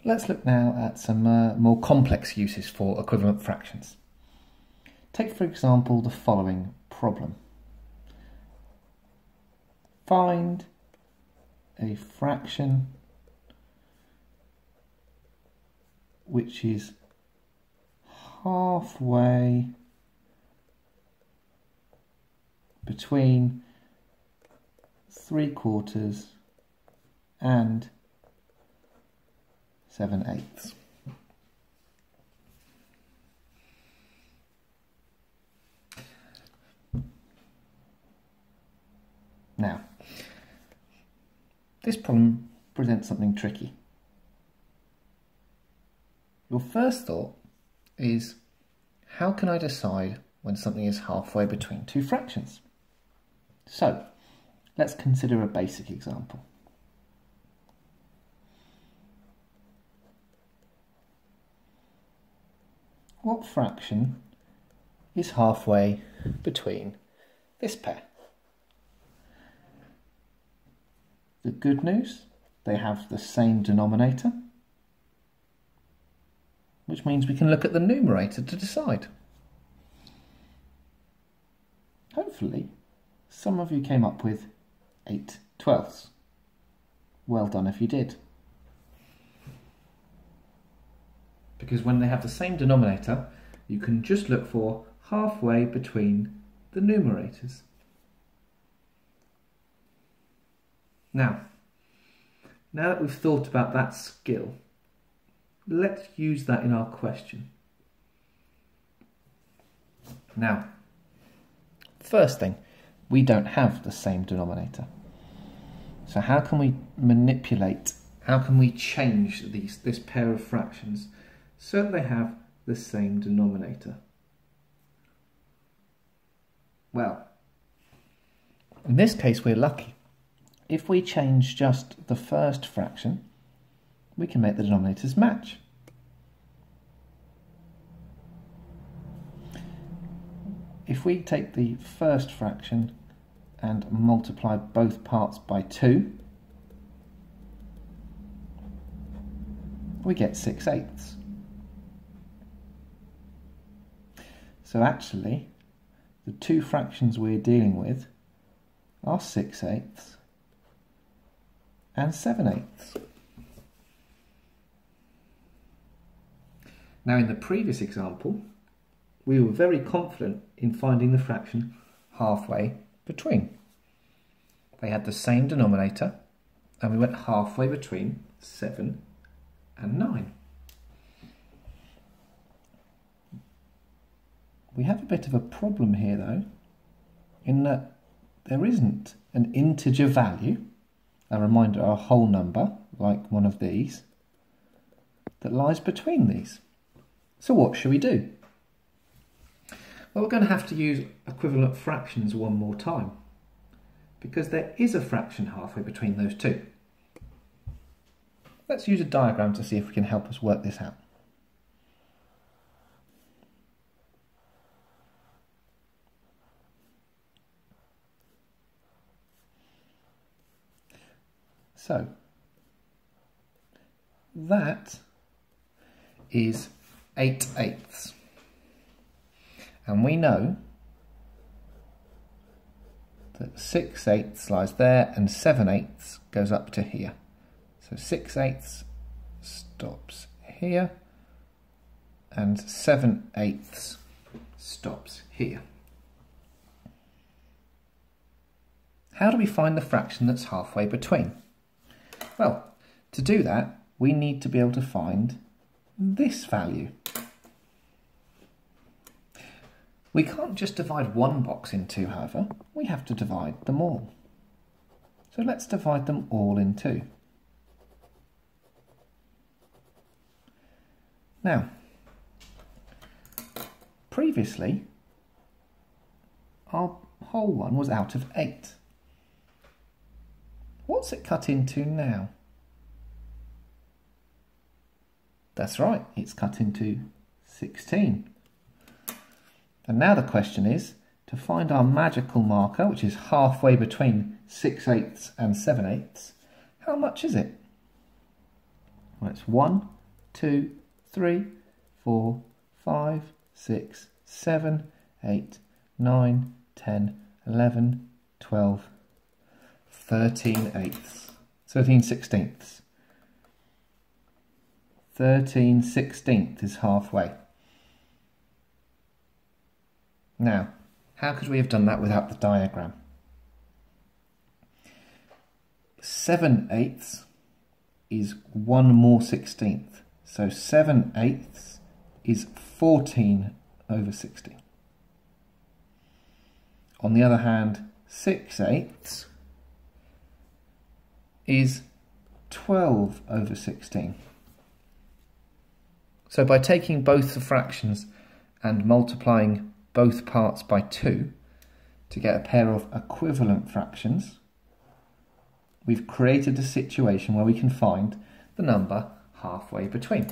Let's look now at some more complex uses for equivalent fractions. Take, for example, the following problem. Find a fraction which is halfway between 3/4 and 7/8. Now, this problem presents something tricky. Your first thought is, how can I decide when something is halfway between two fractions? So, let's consider a basic example. What fraction is halfway between this pair? The good news, they have the same denominator, which means we can look at the numerator to decide. Hopefully, some of you came up with 8/12. Well done if you did. Because when they have the same denominator, you can just look for halfway between the numerators. Now that we've thought about that skill, let's use that in our question. Now, first thing, we don't have the same denominator. So how can we manipulate, how can we change this pair of fractions so that they have the same denominator? Well, in this case we're lucky. If we change just the first fraction, we can make the denominators match. If we take the first fraction and multiply both parts by 2, we get 6/8. So actually, the two fractions we're dealing with are 6/8 and 7/8. Now in the previous example, we were very confident in finding the fraction halfway between. They had the same denominator and we went halfway between 7 and 9. We have a bit of a problem here though, in that there isn't an integer value, a reminder, a whole number, like one of these, that lies between these. So what should we do? Well, we're going to have to use equivalent fractions one more time, because there is a fraction halfway between those two. Let's use a diagram to see if we can help us work this out. So, that is 8/8. And we know that 6/8 lies there and 7/8 goes up to here. So 6/8 stops here and 7/8 stops here. How do we find the fraction that's halfway between? Well, to do that, we need to be able to find this value. We can't just divide one box in two, however, we have to divide them all. So let's divide them all in two. Now, previously, our whole one was out of 8. What's it cut into now? That's right, it's cut into 16. And now the question is, to find our magical marker, which is halfway between 6/8 and 7/8, how much is it? Well, it's 1, 2, 3, 4, 5, 6, 7, 8, 9, 10, 11, 12, 13 eighths, 13 sixteenths. 13 sixteenths is halfway. Now, how could we have done that without the diagram? 7 eighths is 1 more 16th. So 7 eighths is 14 over 16. On the other hand, 6 eighths is 12 over 16. So by taking both the fractions and multiplying both parts by 2 to get a pair of equivalent fractions, we've created a situation where we can find the number halfway between.